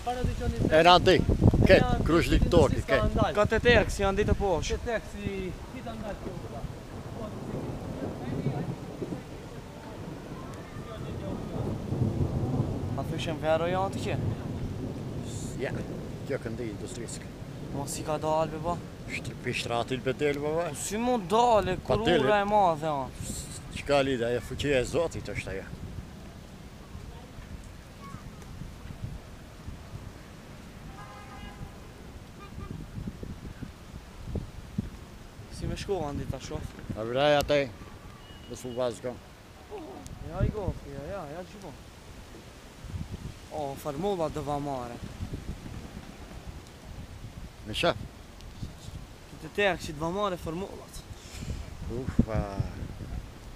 Para di që një... E në andi, këtë, krush diktoki, këtë. Ka të tekë, si janë ditë poshë. Të tek si... Ti të ndalë kjo këta. A thyshem vero janë të që? Ja, kjo këndi industriskë. Ma si ka dalë be ba? Pishtratil për delë, baba. Si mu dalë, kurura e madhe janë. Qka lidha, e fuqia e zotit është aja. Si me shkova ndi ta shof. A vraj ataj, dhe su vazhko. Ja i gofi, ja që po. O, farmulla dhe vamare. Me shaf? Të tekë që të vamare farmullat. Ufa.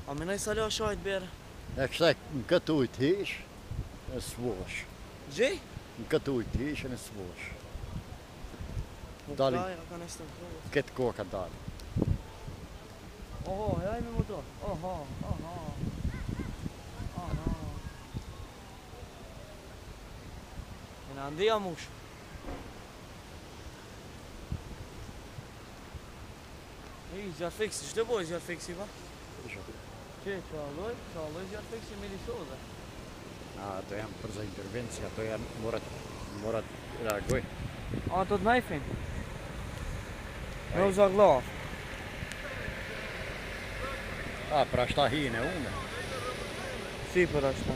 A menaj sa la shajt bere? E kështaj në këtë ujtë hish, e s'vosh. Gjej? Në këtë ujtë hish, e në s'vosh. Po Dalin. plaja ka nështë të kërët. Këtë koka dalë. Oho, ja i me motor. Oho. E në andija mush. I, zjarë fiksi, që të boj zjarë fiksi pa? Që alloj zjarë fiksi me lisodhe. Ato janë për za intervenci, ato janë morat reagoj. Ato të najfin? Me uza glaf. Për ashta hijen e unë. Si për ashta?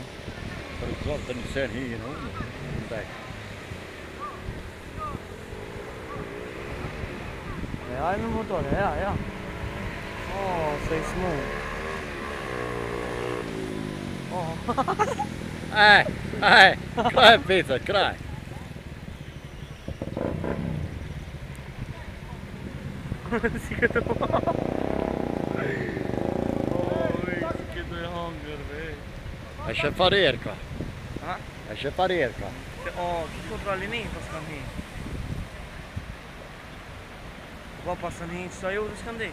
Për zotë të njësen hijen e unë. Ndaj. Ja i me motore, ja. O, se i smu. Kraj pizza, kraj. Si këtë po. Si këtë e hangër, vej. E shefarir ka. Ha? E shefarir ka. O, që kontra lini pas kanë hi. Po pas kanë hi që sa ju dhe s'kanë di.